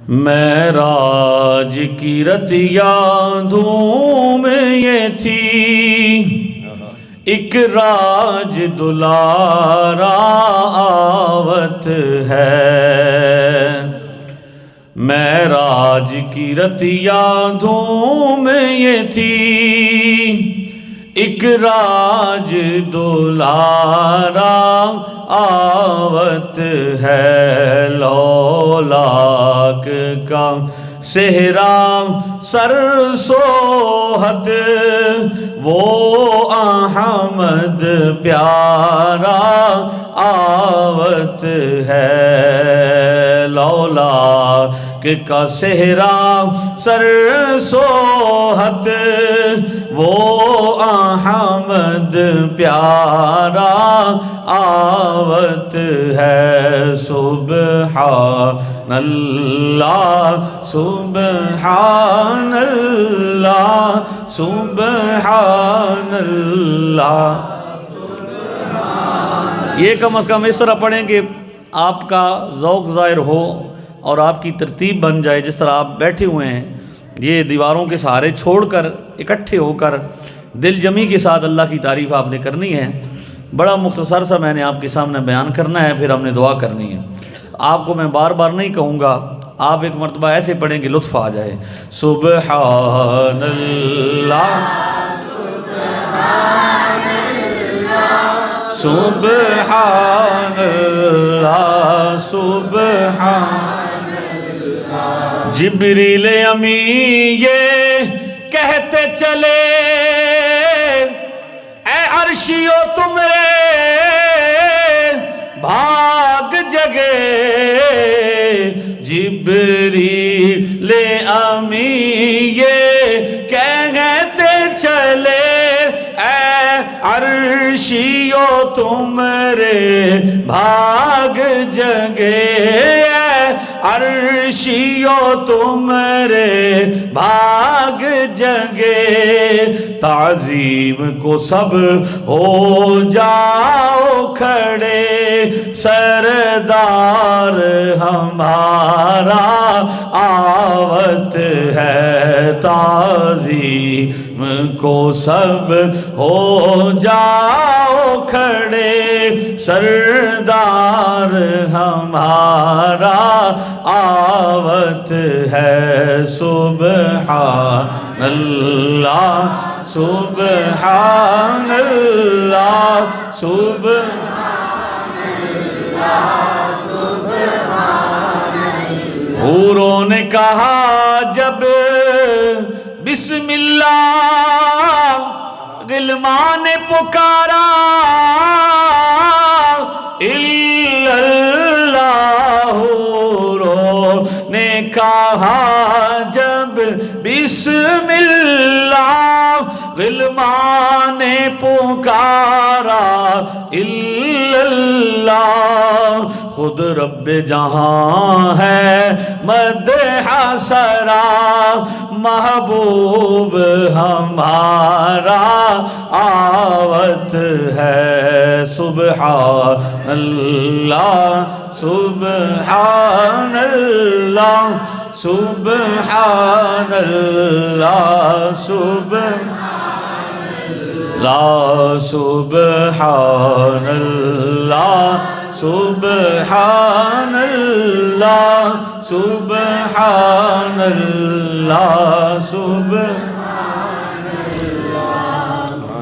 معراج کی رتیاں دھوم یہ تھی، ایک راج دلارا آوت ہے۔ معراج کی رتیاں دھوم یہ تھی، ایک راج دلارا آوت ہے۔ لولاک کا صحرا سر سوہت، وہ احمد پیارا آوت ہے۔ لولاک کا صحرا سر سوہت، وہ احمد پیارا آوت ہے۔ سبحان اللہ سبحان اللہ سبحان اللہ۔ یہ کم از کم اس طرح پڑھیں کہ آپ کا ذوق ظاہر ہو اور آپ کی ترتیب بن جائے۔ جس طرح آپ بیٹھے ہوئے ہیں، یہ دیواروں کے سہارے چھوڑ کر اکٹھے ہو کر دل جمی کے ساتھ اللہ کی تعریف آپ نے کرنی ہے۔ بڑا مختصر سا میں نے آپ کے سامنے بیان کرنا ہے، پھر ہم نے دعا کرنی ہے۔ آپ کو میں بار بار نہیں کہوں گا، آپ ایک مرتبہ ایسے پڑھیں کہ لطف آ جائے۔ سبحان اللہ سبحان اللہ سبحان اللہ۔ جبریل امین یہ کہتے چلے، اے عرشیو تمرے بھاگ جگے۔ جبریل امین یہ کہتے چلے، اے عرشیو تمرے بھاگ جگے۔ عرشیو تمرے بھاگ جگے، تعظیم کو سب ہو جاؤ کھڑے۔ سردار ہمارا آوت ہے، تعظیم کو سب ہو جاؤ کھڑے۔ سردار ہمارا آوت ہے۔ سبحان اللہ سبحان اللہ سبحان اللہ سبحان اللہ۔ حوروں نے کہا جب بسم اللہ، غلمان نے پکارا الا اللہ۔ حوروں نے کہا جب بسم اللہ، غلمان نے پکارا الا اللہ۔ خود رب جہاں ہے مدح سرا، محبوب ہمارا آوت ہے۔ سبحان اللہ سبحان اللہ سبحان اللہ سبحان اللہ سبحان اللہ سبحان اللہ سبحان اللہ سبحان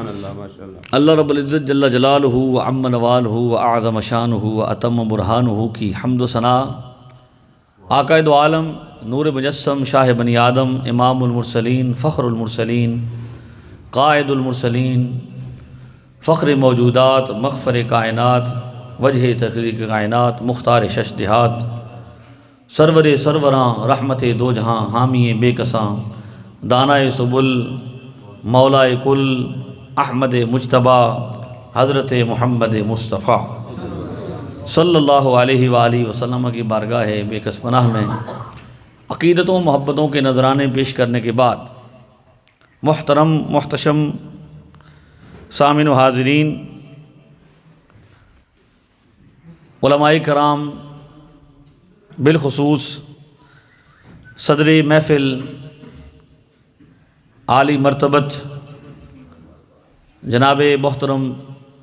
اللہ۔ اللہ رب العزت جل جلالہ وعم نوالہ وأعظم شانہ وأتم برہانہ کی حمد و ثنا آقا دو عالم نور مجسم شاہ بنی آدم امام المرسلین فخر المرسلین قائد المرسلین فخر موجودات مغفر کائنات وجہ تخلیق کائنات مختار شش دہات سرور سروراں رحمت دو جہاں حامی بے کساں دانائے سبل مولائے کل احمد مجتبہ حضرت محمد مصطفیٰ صلی اللہ علیہ وآلہ وسلم کی بارگاہ بے کس پناہ میں عقیدتوں محبتوں کے نذرانے پیش کرنے کے بعد محترم محتشم سامعین و حاضرین، علماء کرام بالخصوص صدر محفل عالی مرتبت جناب محترم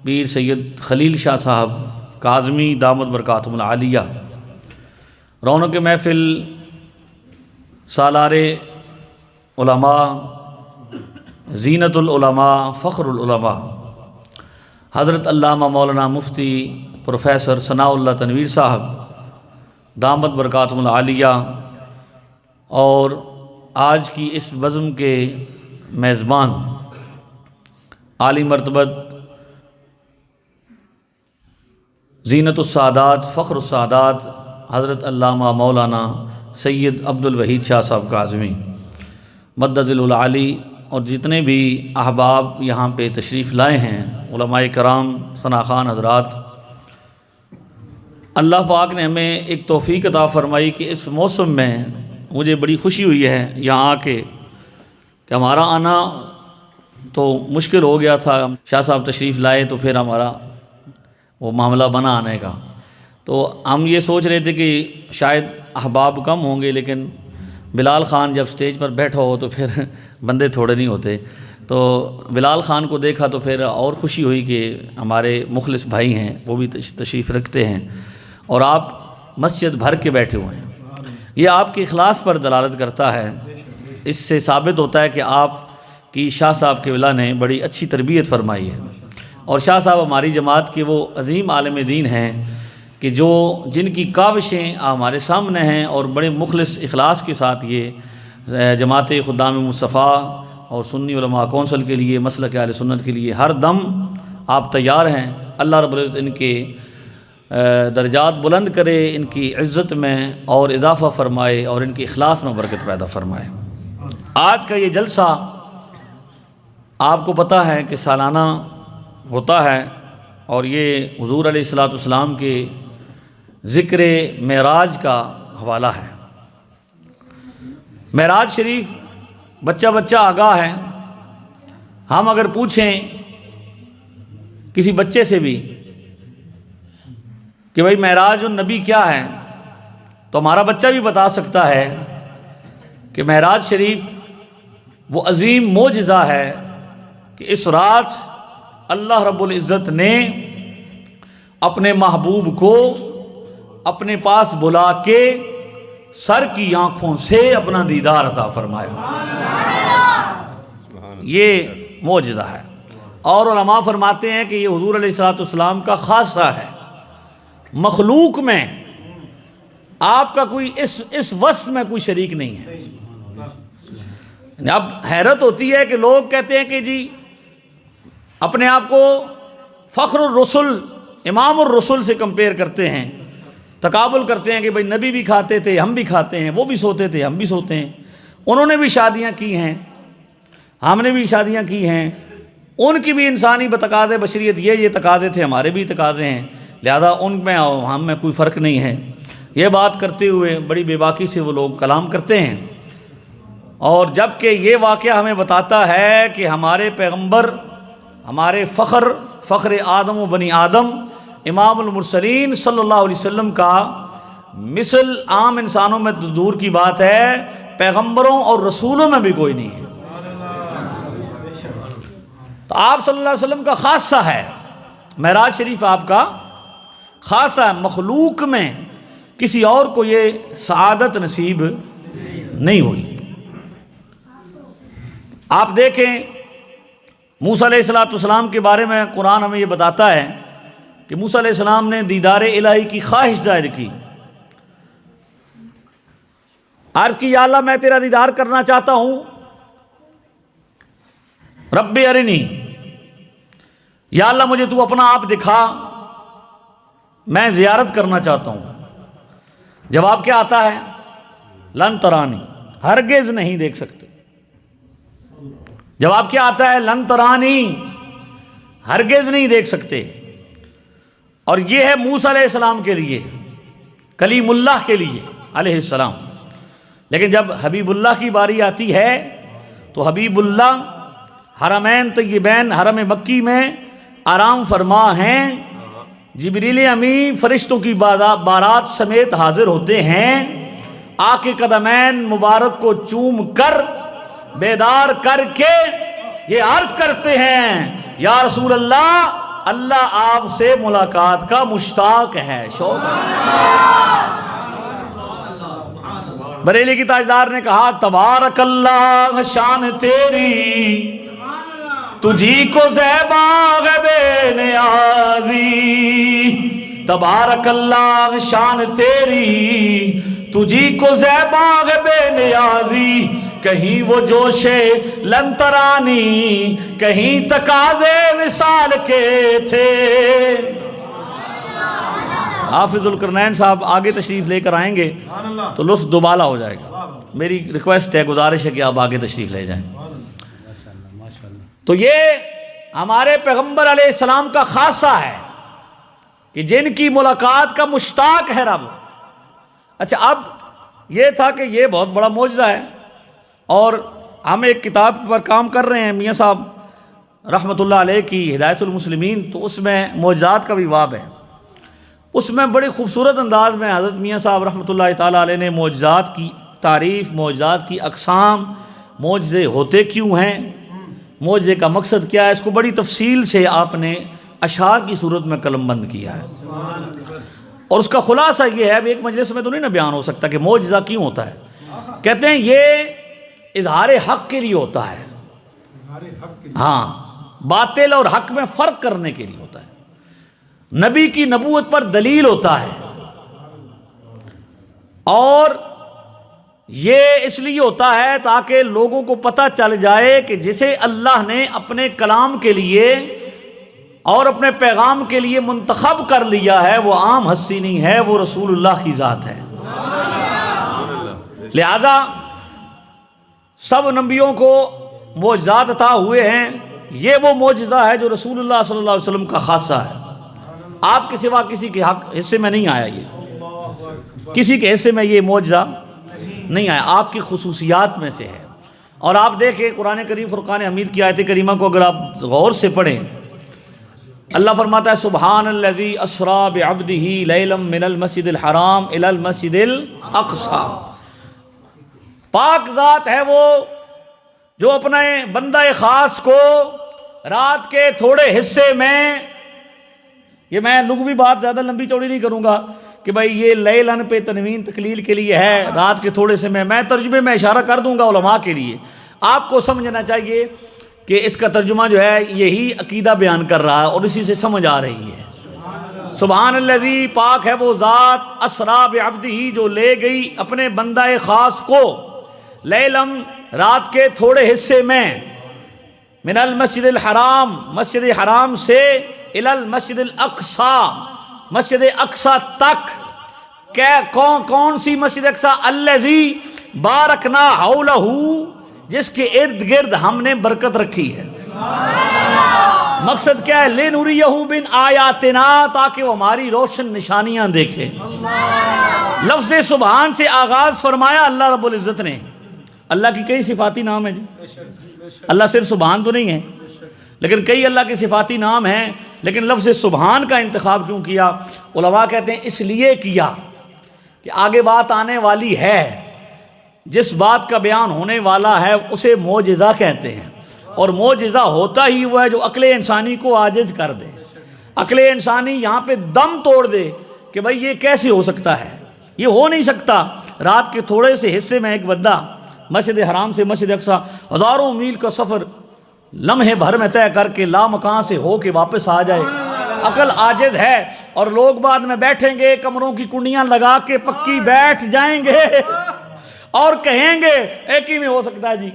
پیر سید خلیل شاہ صاحب کاظمی دامت برکاتہم العالیہ، رونق محفل سالار علماء، زینت العلماء، فخر العلماء، حضرت علامہ مولانا مفتی پروفیسر ثناء اللہ تنویر صاحب دامت برکاتہم العالیہ، اور آج کی اس بزم کے میزبان عالی مرتبت زینت السادات، فخر السادات، حضرت علامہ مولانا سید عبد الوحید شاہ صاحب کاظمی مدد العالی، اور جتنے بھی احباب یہاں پہ تشریف لائے ہیں، علماء کرام، ثنا خان حضرات، اللہ پاک نے ہمیں ایک توفیق عطا فرمائی کہ اس موسم میں مجھے بڑی خوشی ہوئی ہے یہاں آ کے کہ ہمارا آنا تو مشکل ہو گیا تھا، شاہ صاحب تشریف لائے تو پھر ہمارا وہ معاملہ بنا آنے کا، تو ہم یہ سوچ رہے تھے کہ شاید احباب کم ہوں گے، لیکن بلال خان جب سٹیج پر بیٹھا ہو تو پھر بندے تھوڑے نہیں ہوتے، تو بلال خان کو دیکھا تو پھر اور خوشی ہوئی کہ ہمارے مخلص بھائی ہیں، وہ بھی تشریف رکھتے ہیں، اور آپ مسجد بھر کے بیٹھے ہوئے ہیں۔ یہ آپ کے اخلاص پر دلالت کرتا ہے، اس سے ثابت ہوتا ہے کہ آپ کی شاہ صاحب کے ولا نے بڑی اچھی تربیت فرمائی ہے، اور شاہ صاحب ہماری جماعت کے وہ عظیم عالم دین ہیں کہ جن کی کاوشیں ہمارے سامنے ہیں، اور بڑے مخلص اخلاص کے ساتھ یہ جماعت خدام مصطفیٰ اور سنی علماء کونسل کے لیے، مسلک اہل سنت کے لیے ہر دم آپ تیار ہیں۔ اللہ رب العزت ان کے درجات بلند کرے، ان کی عزت میں اور اضافہ فرمائے، اور ان کے اخلاص میں برکت پیدا فرمائے۔ آج کا یہ جلسہ آپ کو پتہ ہے کہ سالانہ ہوتا ہے، اور یہ حضور علیہ الصلوۃ والسلام کے ذکر معراج کا حوالہ ہے۔ معراج شریف بچہ بچہ آگاہ ہے، ہم اگر پوچھیں کسی بچے سے بھی کہ بھائی معراج النبی کیا ہے، تو ہمارا بچہ بھی بتا سکتا ہے کہ معراج شریف وہ عظیم معجزہ ہے کہ اس رات اللہ رب العزت نے اپنے محبوب کو اپنے پاس بلا کے سر کی آنکھوں سے اپنا دیدار عطا فرمایا، یہ معجزہ ہے۔ اور علماء فرماتے ہیں کہ یہ حضور علیہ الصلوۃ والسلام کا خاصہ ہے، مخلوق میں آپ کا کوئی اس وصف میں کوئی شریک نہیں ہے۔ اب حیرت ہوتی ہے کہ لوگ کہتے ہیں کہ جی اپنے آپ کو فخر الرسل، امام الرسل سے کمپیئر کرتے ہیں، تقابل کرتے ہیں کہ بھئی نبی بھی کھاتے تھے، ہم بھی کھاتے ہیں، وہ بھی سوتے تھے، ہم بھی سوتے ہیں، انہوں نے بھی شادیاں کی ہیں، ہم نے بھی شادیاں کی ہیں، ان کی بھی انسانی بتقاضے بشریت یہ تقاضے تھے، ہمارے بھی تقاضے ہیں، لہذا ان میں اور ہم میں کوئی فرق نہیں ہے۔ یہ بات کرتے ہوئے بڑی بے باکی سے وہ لوگ کلام کرتے ہیں، اور جب کہ یہ واقعہ ہمیں بتاتا ہے کہ ہمارے پیغمبر، ہمارے فخر آدم و بنی آدم، امام المرسلین صلی اللہ علیہ وسلم کا مثل عام انسانوں میں تو دور کی بات ہے، پیغمبروں اور رسولوں میں بھی کوئی نہیں ہے۔ تو آپ صلی اللہ علیہ وسلم کا خاصہ ہے، معراج شریف آپ کا خاصہ ہے، مخلوق میں کسی اور کو یہ سعادت نصیب نہیں ہوئی۔ آپ دیکھیں موسیٰ علیہ السلام کے بارے میں قرآن ہمیں یہ بتاتا ہے کہ موسیٰ علیہ السلام نے دیدار الہی کی خواہش ظاہر کی، عرض کی یا اللہ میں تیرا دیدار کرنا چاہتا ہوں، رب ارنی، یا اللہ مجھے تو اپنا آپ دکھا، میں زیارت کرنا چاہتا ہوں۔ جواب کیا آتا ہے؟ لن ترانی، ہرگز نہیں دیکھ سکتے۔ جواب کیا آتا ہے؟ لن ترانی، ہرگز نہیں دیکھ سکتے۔ اور یہ ہے موسیٰ علیہ السلام کے لیے، کلیم اللہ کے لیے علیہ السلام۔ لیکن جب حبیب اللہ کی باری آتی ہے تو حبیب اللہ حرمین طیبین، حرم مکی میں آرام فرما ہیں، جبریل امین فرشتوں کی بارات سمیت حاضر ہوتے ہیں، آقے قدمین مبارک کو چوم کر بیدار کر کے یہ عرض کرتے ہیں یا رسول اللہ، اللہ آپ سے ملاقات کا مشتاق ہے، شوق ہے۔ بریلی کی تاجدار نے کہا تبارک اللہ شان تیری، تجھی کو زیبا بے نیازی، تبارک اللہ شان تیری، تجھی کو زیبا بے نیازی، کہیں وہ جوش لنترانی، کہیں تقاضے وصال کے تھے۔ حافظ القرنین صاحب آگے تشریف لے کر آئیں گے تو لطف دوبالا ہو جائے گا، میری ریکویسٹ ہے، گزارش ہے کہ آپ آگے تشریف لے جائیں۔ تو یہ ہمارے پیغمبر علیہ السلام کا خاصہ ہے کہ جن کی ملاقات کا مشتاق ہے رب۔ اچھا، اب یہ تھا کہ یہ بہت بڑا معجزہ ہے، اور ہم ایک کتاب پر کام کر رہے ہیں، میاں صاحب رحمۃ اللہ علیہ کی ہدایت المسلمین، تو اس میں معجزات کا بھی باب ہے۔ اس میں بڑی خوبصورت انداز میں حضرت میاں صاحب رحمۃ اللہ تعالیٰ علیہ نے معجزات کی تعریف، معجزات کی اقسام، معجزے ہوتے کیوں ہیں، معجزے کا مقصد کیا ہے، اس کو بڑی تفصیل سے آپ نے اشعار کی صورت میں قلم بند کیا ہے۔ اور اس کا خلاصہ یہ ہے، اب ایک مجلس میں تو نہیں نا بیان ہو سکتا کہ معجزہ کیوں ہوتا ہے۔ کہتے ہیں یہ اظہار حق کے لیے ہوتا ہے، ہاں، باطل اور حق میں فرق کرنے کے لیے ہوتا ہے، نبی کی نبوت پر دلیل ہوتا ہے، اور یہ اس لیے ہوتا ہے تاکہ لوگوں کو پتہ چل جائے کہ جسے اللہ نے اپنے کلام کے لیے اور اپنے پیغام کے لیے منتخب کر لیا ہے وہ عام ہستی نہیں ہے، وہ رسول اللہ کی ذات ہے۔ لہذا سب نبیوں کو معجزات عطا ہوئے ہیں، یہ وہ معجزہ ہے جو رسول اللہ صلی اللہ علیہ وسلم کا خاصہ ہے، آپ کے سوا کسی کے حصے میں نہیں آیا، یہ کسی کے حصے میں یہ معجزہ نہیں آیا، آپ کی خصوصیات میں سے ہے۔ اور آپ دیکھیں قرآن کریم فرقان حمید کی آیت کریمہ کو اگر آپ غور سے پڑھیں، اللہ فرماتا ہے سبحان الذی اسریٰ بعبدہ لیلا من المسجد الحرام الی المسجد الاقصی، پاک ذات ہے وہ جو اپنے بندہ خاص کو رات کے تھوڑے حصے میں، یہ میں لغوی بات زیادہ لمبی چوڑی نہیں کروں گا کہ بھائی یہ لیلن پہ تنوین تقلیل کے لیے ہے، رات کے تھوڑے سے میں ترجمے میں اشارہ کر دوں گا علماء کے لیے، آپ کو سمجھنا چاہیے کہ اس کا ترجمہ جو ہے یہی عقیدہ بیان کر رہا ہے اور اسی سے سمجھ آ رہی ہے۔ سبحان الذی، پاک ہے وہ ذات، اسریٰ بعبدہ، جو لے گئی اپنے بندہ خاص کو، لیلم، رات کے تھوڑے حصے میں، من المسجد الحرام، مسجد حرام سے، الی المسجد الاقصی، مسجد اقصی تک۔ کون سی مسجد اقصی؟ الذی بارکنا حولہ، جس کے ارد گرد ہم نے برکت رکھی ہے۔ مقصد کیا ہے؟ لِنُرِيَهُ مِنْ آیاتنا، تاکہ وہ ہماری روشن نشانیاں دیکھے۔ لفظ سبحان سے آغاز فرمایا اللہ رب العزت نے۔ اللہ کی کئی صفاتی نام ہیں جی، اللہ صرف سبحان تو نہیں ہے، لیکن کئی اللہ کے صفاتی نام ہیں، لیکن لفظ سبحان کا انتخاب کیوں کیا؟ علماء کہتے ہیں اس لیے کیا کہ آگے بات آنے والی ہے، جس بات کا بیان ہونے والا ہے اسے معجزہ کہتے ہیں، اور معجزہ ہوتا ہی وہ ہے جو عقل انسانی کو عاجز کر دے، عقل انسانی یہاں پہ دم توڑ دے کہ بھئی یہ کیسے ہو سکتا ہے، یہ ہو نہیں سکتا۔ رات کے تھوڑے سے حصے میں ایک بندہ مسجد حرام سے مسجد اقصی ہزاروں میل کا سفر لمحے بھر میں طے کر کے لا مکان سے ہو کے واپس آ جائے، عقل عاجز ہے، اور لوگ بعد میں بیٹھیں گے کمروں کی کنڈیاں لگا کے پکی بیٹھ جائیں گے اور کہیں گے ایک ہی میں ہو سکتا ہے جی،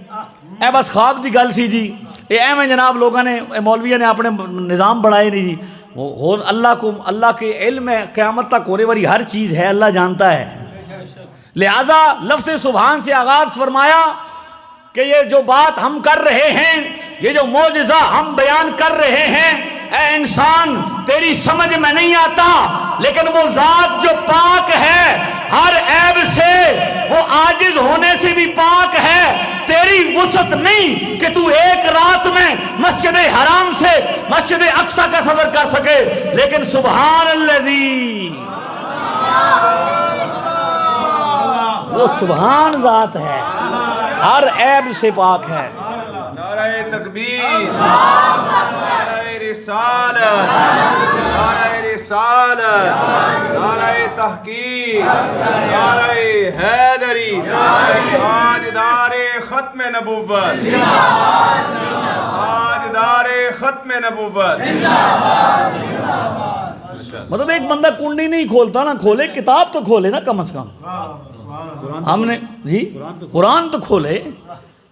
اے بس خواب دی گل سی جی، اے ایویں جناب لوگوں نے، مولویوں نے اپنے نظام بڑھائے نہیں جی، وہ اللہ کے علم ہے، قیامت تک ہونے والی ہر چیز ہے، اللہ جانتا ہے۔ لہٰذا لفظ سبحان سے آغاز فرمایا کہ یہ جو بات ہم کر رہے ہیں، یہ جو معجزہ ہم بیان کر رہے ہیں، اے انسان تیری سمجھ میں نہیں آتا، لیکن وہ ذات جو پاک ہے ہر عیب سے، وہ عاجز ہونے سے بھی پاک ہے، تیری وسعت نہیں کہ تو ایک رات میں مسجد حرام سے مسجد اقصی کا سفر کر سکے، لیکن سبحان الذی وہ سبحان ذات ہے، ہر عیب سے پاک ہے۔ نعرہ تکبیر، نعرہ رسالت، نعرہ رسالت، نعرہ تحقیق، نعرہ حیدری، تاجدار ختم نبوت، تاجدار ختم نبوت۔ مطلب ایک بندہ کنڈی نہیں کھولتا نا کھولے، کتاب تو کھولے نا کم از کم۔ ہم نے جی قرآن تو کھولے،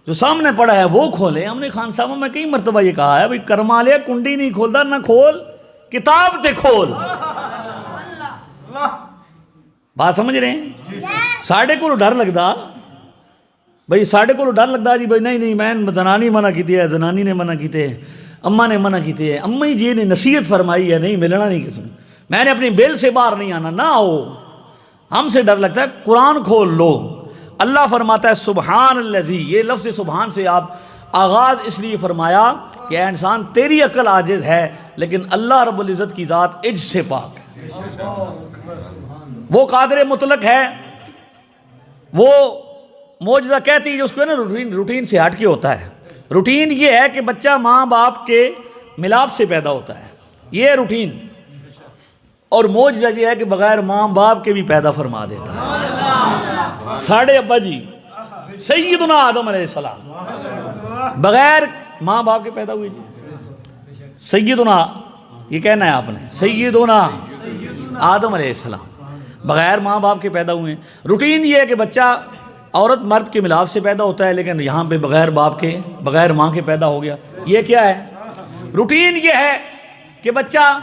جو سامنے پڑا ہے وہ کھولے۔ ہم نے خان صاحب میں کئی مرتبہ یہ کہا ہے بھائی کرمالیا کنڈی نہیں کھولتا، نہ کھول کتاب تے کھول۔ بات سمجھ رہے ہیں؟ ساڑھے کو ڈر لگتا بھائی، ساڑھے کو ڈر لگتا جی بھائی نہیں میں زنانی منع کیتی ہے، زنانی نے منع کیتے ہے، اماں نے منع کیتے ہے، اماں جی نے نصیحت فرمائی ہے نہیں ملنا نہیں کسی، میں نے اپنی بیل سے باہر نہیں آنا، نہ آؤ۔ ہم سے ڈر لگتا ہے، قرآن کھول لو۔ اللہ فرماتا ہے سبحان الذی، یہ لفظ سبحان سے آپ آغاز اس لیے فرمایا کہ اے انسان تیری عقل عاجز ہے، لیکن اللہ رب العزت کی ذات عجز سے پاک ہے۔ وہ قادر مطلق ہے، وہ معجزہ کہتی ہے جو اس کو نا روٹین سے ہٹ کے ہوتا ہے۔ روٹین یہ ہے کہ بچہ ماں باپ کے ملاپ سے پیدا ہوتا ہے، یہ روٹین، اور معجزہ یہ ہے کہ بغیر ماں باپ کے بھی پیدا فرما دیتا ہے۔ ساڑھے ابا جی سیدنا آدم علیہ السلام بغیر ماں باپ کے پیدا ہوئے جی، سیدنا یہ کہنا ہے آپ نے، سیدنا آدم علیہ السلام بغیر ماں باپ کے پیدا ہوئے ہیں۔ روٹین یہ ہے کہ بچہ عورت مرد کے ملاپ سے پیدا ہوتا ہے، لیکن یہاں پہ بغیر باپ کے بغیر ماں کے پیدا ہو گیا۔ یہ کیا ہے؟ روٹین یہ ہے کہ بچہ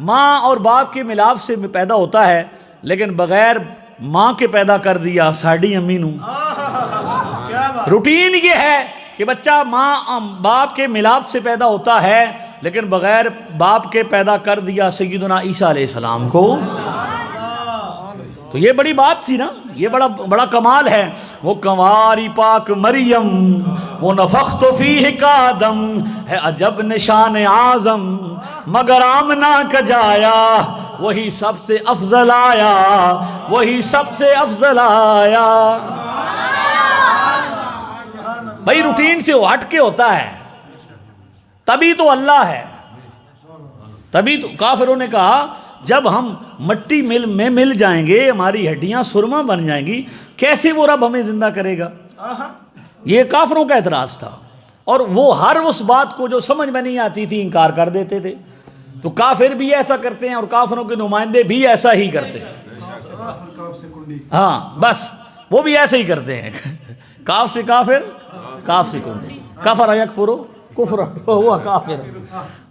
ماں اور باپ کے ملاپ سے پیدا ہوتا ہے، لیکن بغیر ماں کے پیدا کر دیا ساڑھی امی نو۔ روٹین یہ ہے کہ بچہ ماں باپ کے ملاپ سے پیدا ہوتا ہے، لیکن بغیر باپ کے پیدا کر دیا سیدنا عیسیٰ علیہ السلام کو۔ تو یہ بڑی بات تھی نا، یہ بڑا کمال ہے۔ وہ کنواری پاک مریم، وہ نفخت فیہ کا دم ہے عجب نشان اعظم، مگر آمنہ کا جایا وہی سب سے افضل آیا، وہی سب سے افضل آیا۔ بھائی روٹین سے وہ ہٹ کے ہوتا ہے، تبھی تو اللہ ہے۔ تبھی تو کافروں نے کہا جب ہم مٹی میں مل جائیں گے، ہماری ہڈیاں سرما بن جائیں گی، کیسے وہ رب ہمیں زندہ کرے گا؟ یہ کافروں کا اعتراض تھا، اور وہ ہر اس بات کو جو سمجھ میں نہیں آتی تھی انکار کر دیتے تھے۔ تو کافر بھی ایسا کرتے ہیں اور کافروں کے نمائندے بھی ایسا ہی کرتے ہیں۔ ہاں بس وہ بھی ایسے ہی کرتے ہیں، کاف سے کافر، کاف سے کنڈی، کفر یکفر کفر ہوا کافر۔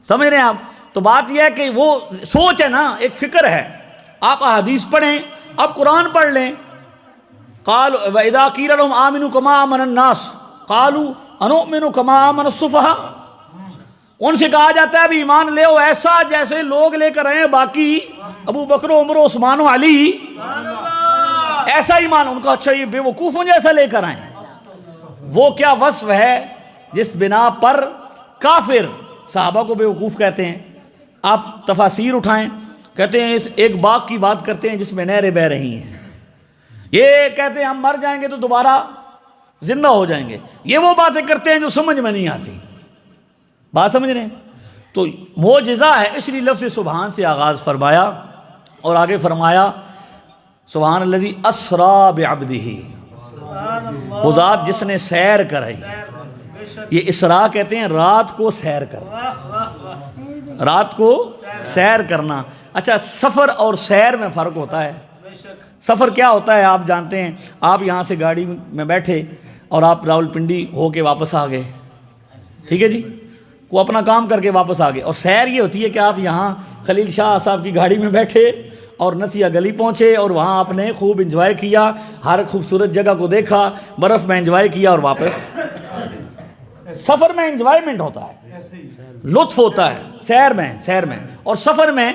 سمجھ رہے ہیں آپ؟ تو بات یہ ہے کہ وہ سوچ ہے نا، ایک فکر ہے۔ آپ احادیث پڑھیں، اب قرآن پڑھ لیں۔ قالوا وَإِذَا قِيلَ لَهُمْ آمِنُوا كَمَا آمَنَ النَّاسُ قَالُوا أَنُؤْمِنُ كَمَا آمَنَ السُّفَهَاءُ، ان سے کہا جاتا ہے بھی ایمان لے او ایسا جیسے لوگ لے کر آئے باقی ابو بکر و عمر و عثمان و علی، ایسا ایمان ان کا۔ اچھا یہ بے وقوفوں جیسا لے کر آئے، وہ کیا وصف ہے جس بنا پر کافر صحابہ کو بے وقوف کہتے ہیں؟ آپ تفاسیر اٹھائیں، کہتے ہیں اس ایک باغ کی بات کرتے ہیں جس میں نہریں بہہ رہی ہیں، یہ کہتے ہیں ہم مر جائیں گے تو دوبارہ زندہ ہو جائیں گے، یہ وہ باتیں کرتے ہیں جو سمجھ میں نہیں آتی۔ بات سمجھ رہے ہیں؟ تو معجزہ ہے، اس لیے لفظ سبحان سے آغاز فرمایا، اور آگے فرمایا سبحان الذی اسریٰ بعبدہ، وہ ذات جس نے سیر کرائی۔ یہ اسراء کہتے ہیں رات کو سیر کرنا، رات کو سیر کرنا۔ اچھا سفر اور سیر میں فرق ہوتا ہے۔ سفر کیا ہوتا ہے آپ جانتے ہیں، آپ یہاں سے گاڑی میں بیٹھے اور آپ راولپنڈی ہو کے واپس آ گئے، ٹھیک ہے جی، وہ اپنا کام کر کے واپس آ گئے۔ اور سیر یہ ہوتی ہے کہ آپ یہاں خلیل شاہ صاحب کی گاڑی میں بیٹھے اور نسیہ گلی پہنچے، اور وہاں آپ نے خوب انجوائے کیا، ہر خوبصورت جگہ کو دیکھا، برف میں انجوائے کیا اور واپس۔ سفر میں انجوائمنٹ ہوتا ہے، لطف ہوتا ہے، سیر میں، اور سفر میں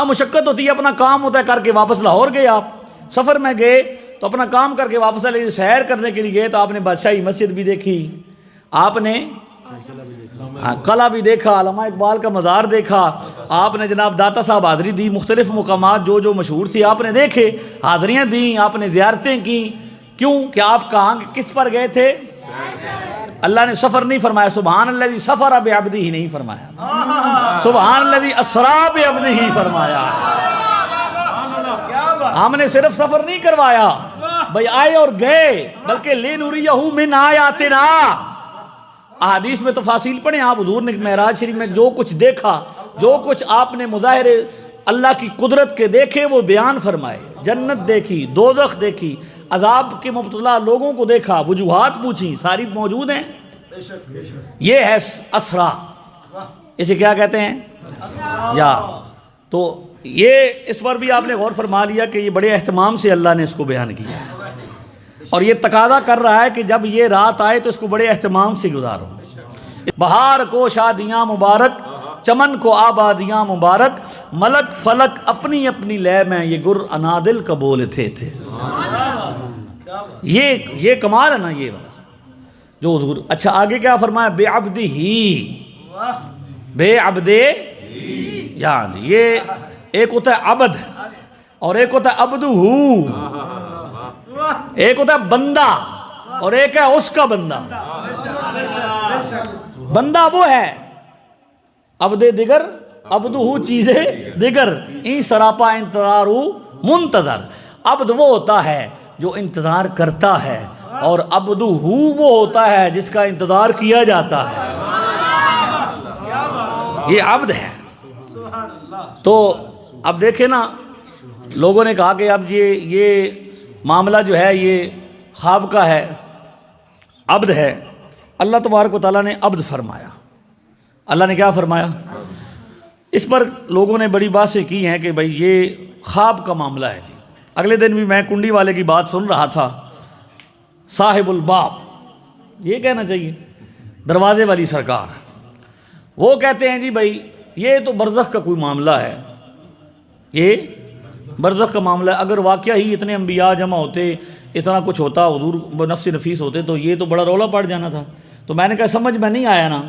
مشقت ہوتی ہے، اپنا کام ہوتا ہے، کر کے واپس لاہور گئے آپ۔ سفر میں گئے تو اپنا کام کر کے واپس آئے، سیر کرنے کے لیے گئے تو آپ نے بادشاہی مسجد بھی دیکھی، آپ نے قلعہ بھی دیکھا، علامہ اقبال کا مزار دیکھا، آپ نے جناب داتا صاحب حاضری دی، مختلف مقامات جو مشہور تھی آپ نے دیکھے، حاضریاں دیں، آپ نے زیارتیں کی. کیوں کہ آپ کہاں کس پر گئے تھے؟ اللہ نے سفر نہیں فرمایا، سبحان الذی سفر بعبدہ ہی نہیں فرمایا، سبحان الذی اسریٰ بعبدہ فرمایا. ہم نے صرف سفر نہیں کروایا بھئی آئے اور گئے، بلکہ لِنُرِیَہُ مِنْ آیاتنا. احادیث میں تفاصیل پڑھیں آپ، حضور نے معراج شریف میں جو کچھ دیکھا، جو کچھ آپ نے مظاہر اللہ کی قدرت کے دیکھے وہ بیان فرمائے. جنت دیکھی، دوزخ دیکھی، عذاب کے مبتلا لوگوں کو دیکھا، وجوہات پوچھی، ساری موجود ہیں. یہ ہے اسرا، اسے کیا کہتے ہیں؟ یا تو یہ اس پر بھی آپ نے غور فرما لیا کہ یہ بڑے اہتمام سے اللہ نے اس کو بیان کیا، اور یہ تقاضا کر رہا ہے کہ جب یہ رات آئے تو اس کو بڑے اہتمام سے گزارو. بہار کو شادیاں مبارک، چمن کو آبادیاں مبارک، ملک فلک اپنی اپنی لے میں یہ گر انادل کا بولے تھے. یہ کمال ہے نا یہ جو حضور. اچھا آگے کیا فرمایا؟ بے عبد ہی، بے عبد یعنی یہ ایک ہوتا ہے عبد اور ایک ہوتا ہے عبدہ، ایک ہوتا ہے بندہ اور ایک ہے اس کا بندہ. بندہ وہ ہے عبد دیگر، عبدہ چیزیں دیگر، این سراپا انتظارو منتظر. عبد وہ ہوتا ہے جو انتظار کرتا ہے، اور عبدہ وہ ہوتا ہے جس کا انتظار کیا جاتا ہے. یہ عبد ہے. تو اب دیکھیں نا، لوگوں نے کہا کہ اب یہ معاملہ جو ہے یہ خواب کا ہے، عبد ہے. اللہ تبارک و تعالیٰ نے عبد فرمایا. اللہ نے کیا فرمایا؟ اس پر لوگوں نے بڑی باتیں کی ہیں کہ بھئی یہ خواب کا معاملہ ہے. جی اگلے دن بھی میں کنڈی والے کی بات سن رہا تھا، صاحب الباب، یہ کہنا چاہیے دروازے والی سرکار، وہ کہتے ہیں جی بھئی یہ تو برزخ کا کوئی معاملہ ہے، یہ برزخ کا معاملہ ہے. اگر واقعہ ہی اتنے انبیاء جمع ہوتے، اتنا کچھ ہوتا، حضور بنفس نفیس ہوتے، تو یہ تو بڑا رولا پڑ جانا تھا. تو میں نے کہا سمجھ میں نہیں آیا نا،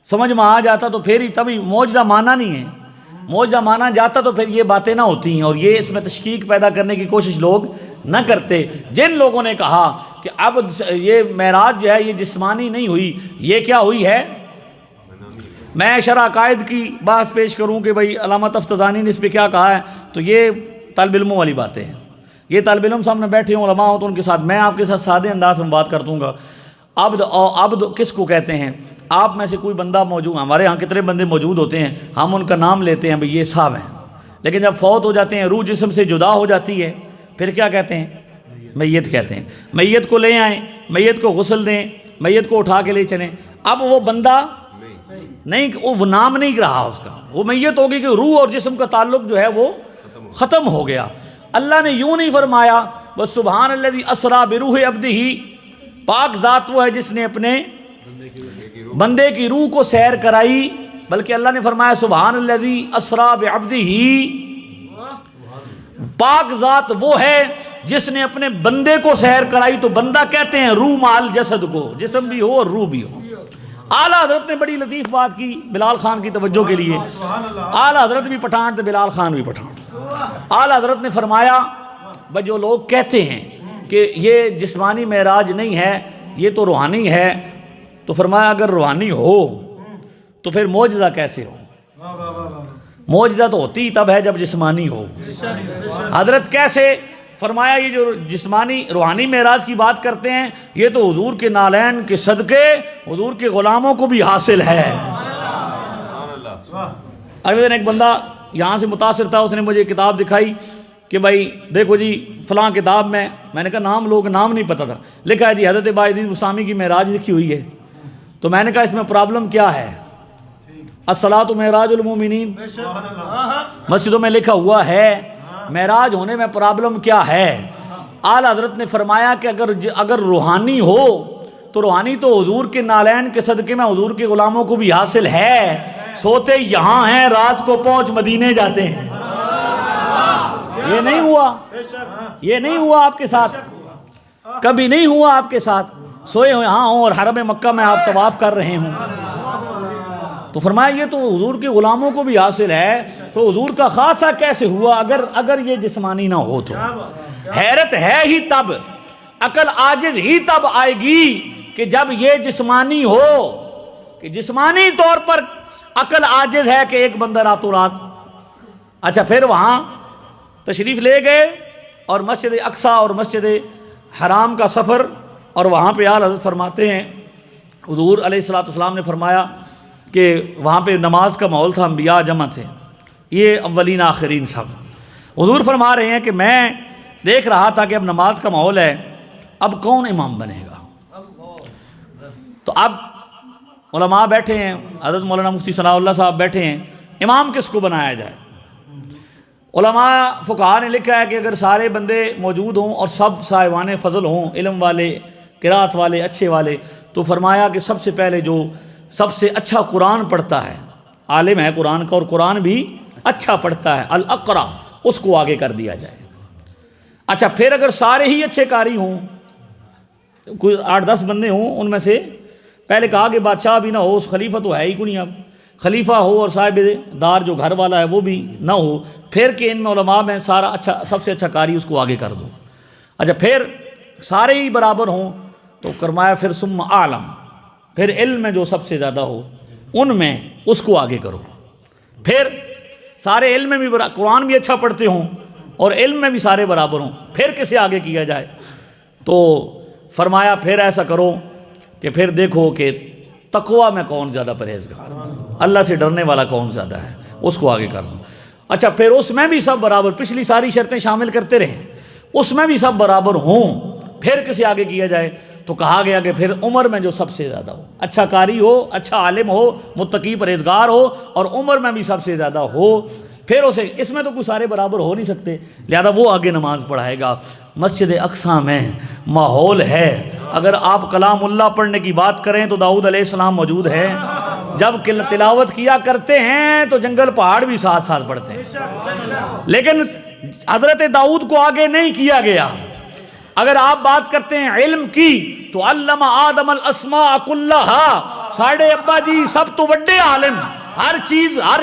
سمجھ میں آ جاتا تو پھر ہی تبھی معجزہ مانا نہیں ہے، معجزہ مانا جاتا تو پھر یہ باتیں نہ ہوتی ہیں، اور یہ اس میں تشکیک پیدا کرنے کی کوشش لوگ نہ کرتے. جن لوگوں نے کہا کہ اب یہ معراج جو ہے یہ جسمانی نہیں ہوئی، یہ کیا ہوئی ہے، میں شرح عقائد کی بحث پیش کروں کہ بھئی علامہ تفتزانی نے اس پہ کیا کہا ہے، تو یہ طالب علموں والی باتیں ہیں. یہ طالب علم سامنے بیٹھے ہوں، علماء ہوں، تو ان کے ساتھ میں آپ کے ساتھ سادے انداز میں بات کر دوں گا. عبد کس کو کہتے ہیں؟ آپ میں سے کوئی بندہ موجود، ہمارے ہاں کتنے بندے موجود ہوتے ہیں، ہم ان کا نام لیتے ہیں بھئی یہ صاحب ہیں، لیکن جب فوت ہو جاتے ہیں، روح جسم سے جدا ہو جاتی ہے، پھر کیا کہتے ہیں؟ میت کہتے ہیں. میت کو لے آئیں، میت کو غسل دیں، میت کو اٹھا کے لے چلیں. اب وہ بندہ نہیں، وہ نام نہیں رہا اس کا، وہ میت ہوگی کہ روح اور جسم کا تعلق جو ہے وہ ختم ہو گیا. اللہ نے یوں نہیں فرمایا بس سبحان الذی اسریٰ بروح عبدہ، پاک ذات وہ ہے جس نے اپنے بندے کی روح کو سیر کرائی، بلکہ اللہ نے فرمایا سبحان الذی اسریٰ بعبدہ، پاک ذات وہ ہے جس نے اپنے بندے کو سیر کرائی. تو بندہ کہتے ہیں روح مال جسد کو، جسم بھی ہو اور روح بھی ہو. اعلیٰ حضرت نے بڑی لطیف بات کی بلال خان کی توجہ کے لیے. اعلیٰ حضرت بھی پٹھان تھے، بلال خان بھی پٹھان. اعلیٰ حضرت نے فرمایا بھائی جو لوگ کہتے ہیں کہ یہ جسمانی معراج نہیں ہے، یہ تو روحانی ہے، تو فرمایا اگر روحانی ہو تو پھر معجزہ کیسے ہو؟ معجزہ تو ہوتی ہی تب ہے جب جسمانی ہو. حضرت کیسے؟ فرمایا یہ جو جسمانی روحانی معراج کی بات کرتے ہیں، یہ تو حضور کے نالین کے صدقے حضور کے غلاموں کو بھی حاصل ہے. اگلے دن ایک بندہ یہاں سے متاثر تھا، اس نے مجھے کتاب دکھائی کہ بھائی دیکھو جی فلاں کتاب میں نے کہا نام نہیں پتہ تھا، لکھا ہے جی حضرت باعزید بسطامی کی معراج لکھی ہوئی ہے. تو میں نے کہا اس میں پرابلم کیا ہے؟ الصلاۃ معراج المومنین، مسجدوں میں لکھا ہوا ہے، معراج ہونے میں پرابلم کیا ہے؟ اعلیٰ حضرت نے فرمایا کہ اگر روحانی ہو تو روحانی تو حضور کے نالین کے صدقے میں حضور کے غلاموں کو بھی حاصل ہے. سوتے یہاں ہیں، رات کو پہنچ مدینے جاتے ہیں. یہ نہیں ہوا، یہ نہیں ہوا آپ کے ساتھ، کبھی نہیں ہوا آپ کے ساتھ. سوئے ہو یہاں ہوں اور حرم مکہ میں آپ طواف کر رہے ہوں. تو فرمایا یہ تو حضور کے غلاموں کو بھی حاصل ہے، تو حضور کا خاصہ کیسے ہوا اگر یہ جسمانی نہ ہو تو؟ حیرت ہے ہی تب، عقل عاجز ہی تب آئے گی کہ جب یہ جسمانی ہو، کہ جسمانی طور پر عقل عاجز ہے کہ ایک بندہ راتوں رات۔ اچھا پھر وہاں تشریف لے گئے اور مسجد اقصیٰ اور مسجد حرام کا سفر، اور وہاں پہ اعلیٰ حضرت فرماتے ہیں حضور علیہ الصلوۃ والسلام نے فرمایا کہ وہاں پہ نماز کا ماحول تھا، انبیاء جمع تھے، یہ اولین آخرین سب۔ حضور فرما رہے ہیں کہ میں دیکھ رہا تھا کہ اب نماز کا ماحول ہے، اب کون امام بنے گا؟ تو اب علماء بیٹھے ہیں، حضرت مولانا مفتی ثناء اللہ صاحب بیٹھے ہیں، امام کس کو بنایا جائے؟ علماء فقہاء نے لکھا ہے کہ اگر سارے بندے موجود ہوں اور سب صاحبان فضل ہوں، علم والے، قرات والے، اچھے والے، تو فرمایا کہ سب سے پہلے جو سب سے اچھا قرآن پڑھتا ہے، عالم ہے قرآن کا اور قرآن بھی اچھا پڑھتا ہے، الاقرا، اس کو آگے کر دیا جائے۔ اچھا پھر اگر سارے ہی اچھے قاری ہوں، کوئی 8-10 بندے ہوں، ان میں سے پہلے کہا کہ بادشاہ بھی نہ ہو، اس خلیفہ تو ہے ہی کوئی نہیں، اب خلیفہ ہو اور صاحب دار جو گھر والا ہے وہ بھی نہ ہو، پھر کہ ان میں علماء میں سارا اچھا، سب سے اچھا قاری اس کو آگے کر دو۔ اچھا پھر سارے ہی برابر ہوں تو فرمایا پھر ثم عالم، پھر علم میں جو سب سے زیادہ ہو ان میں اس کو آگے کرو۔ پھر سارے علم میں بھی قرآن بھی اچھا پڑھتے ہوں اور علم میں بھی سارے برابر ہوں، پھر کسے آگے کیا جائے؟ تو فرمایا پھر ایسا کرو کہ پھر دیکھو کہ تقویٰ میں کون زیادہ پرہیزگار، اللہ سے ڈرنے والا کون زیادہ ہے، اس کو آگے کر دو۔ اچھا پھر اس میں بھی سب برابر، پچھلی ساری شرطیں شامل کرتے رہیں، اس میں بھی سب برابر ہوں، پھر کسے آگے کیا جائے؟ تو کہا گیا کہ پھر عمر میں جو سب سے زیادہ ہو، اچھا قاری ہو، اچھا عالم ہو، متقی پرہیزگار ہو، اور عمر میں بھی سب سے زیادہ ہو، پھر اسے، اس میں تو کوئی سارے برابر ہو نہیں سکتے، لہذا وہ آگے نماز پڑھائے گا۔ مسجد اقصیٰ میں ماحول ہے، اگر آپ کلام اللہ پڑھنے کی بات کریں تو داؤد علیہ السلام موجود ہے، جب تلاوت کیا کرتے ہیں تو جنگل پہاڑ بھی ساتھ ساتھ پڑھتے ہیں، لیکن حضرت داؤد کو آگے نہیں کیا گیا۔ اگر آپ بات کرتے ہیں علم کی تو علم آدم الاسماء کلہا، ساڑھے ابا جی سب تو بڑے عالم، ہر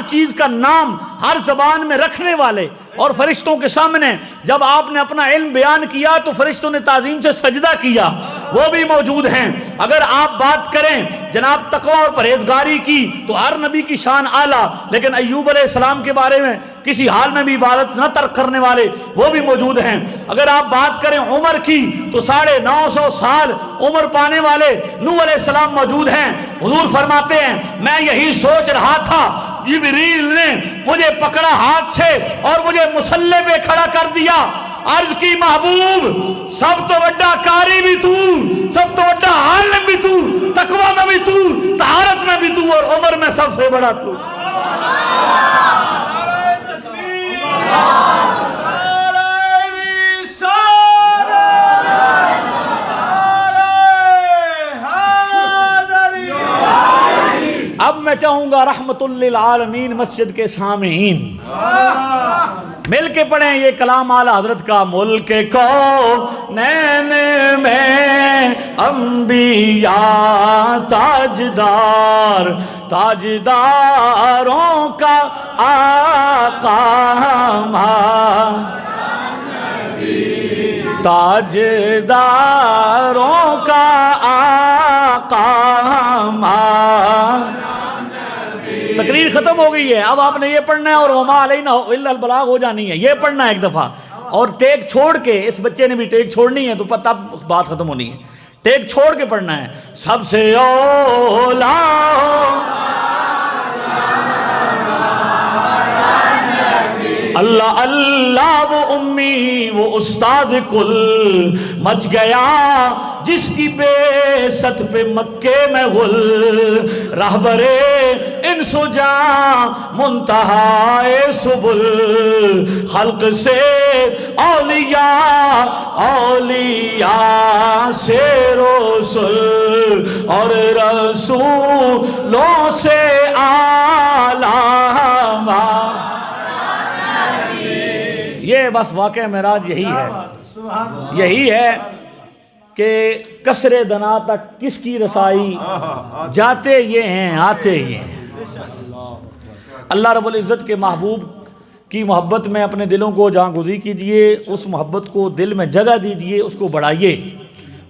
چیز کا نام ہر زبان میں رکھنے والے، اور فرشتوں کے سامنے جب آپ نے اپنا علم بیان کیا تو فرشتوں نے تعظیم سے سجدہ کیا، وہ بھی موجود ہیں۔ اگر آپ بات کریں جناب تقویٰ اور پرہیزگاری کی تو ہر نبی کی شان اعلیٰ، لیکن ایوب علیہ السلام کے بارے میں کسی حال میں بھی عبادت نہ ترک کرنے والے وہ بھی موجود ہیں۔ اگر آپ بات کریں عمر کی تو 950 سال عمر پانے والے نوح علیہ السلام موجود ہیں۔ حضور فرماتے ہیں میں یہی سوچ رہا تھا، جبریل نے مجھے پکڑا ہاتھ سے اور مجھے مصلی پہ کھڑا کر دیا، عرض کی محبوب سب تو بڑا قاری بھی تو، سب تو بڑا عالم بھی تو، تقویٰ میں بھی تو، طہارت میں بھی تو، اور عمر میں سب سے بڑا تو۔ اب میں چاہوں گا رحمت للعالمین مسجد کے سامعین مل کے پڑھیں یہ کلام اعلیٰ حضرت کا۔ ملک کونین میں انبیاء تاجدار، تاجداروں کا آقا تاجداروں کا آقا تقریر ختم ہو گئی ہے، اب آپ نے یہ پڑھنا ہے اور وما علینا الا البلاغ ہو جانی ہے، یہ پڑھنا ہے ایک دفعہ، اور ٹیک چھوڑ کے، اس بچے نے بھی ٹیک چھوڑنی ہے تو پتہ بات ختم ہونی ہے، ٹیک چھوڑ کے پڑھنا ہے۔ سب سے اولا اللہ اللہ وہ امی وہ استاذ کل، مچ گیا جس کی بے ست پہ مکے میں غل، رہبرے انس و جاں منتہائے سبل، خلق سے اولیاء اولیاء سے رسول، اور رسولوں سے اعلیٰ۔ یہ بس واقعہ معراج یہی ہے، یہی ہے کہ قصر دنا تک کس کی رسائی، جاتے یہ ہیں آتے یہ ہیں۔ اللہ رب العزت کے محبوب کی محبت میں اپنے دلوں کو جاں گزی کیجئے، اس محبت کو دل میں جگہ دیجئے، اس کو بڑھائیے،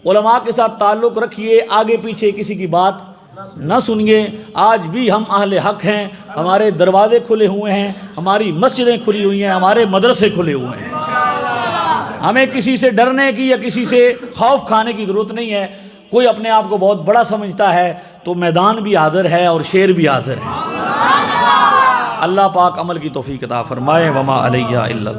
علماء کے ساتھ تعلق رکھیے، آگے پیچھے کسی کی بات نہ سنیے۔ آج بھی ہم اہل حق ہیں، ہمارے دروازے کھلے ہوئے ہیں، ہماری مسجدیں کھلی ہوئی ہیں، ہمارے مدرسے کھلے ہوئے ہیں، ہمیں کسی سے ڈرنے کی یا کسی سے خوف کھانے کی ضرورت نہیں ہے۔ کوئی اپنے آپ کو بہت بڑا سمجھتا ہے تو میدان بھی حاضر ہے اور شیر بھی حاضر ہے۔ اللہ پاک عمل کی توفیق عطا فرمائے۔ وما علیہ الا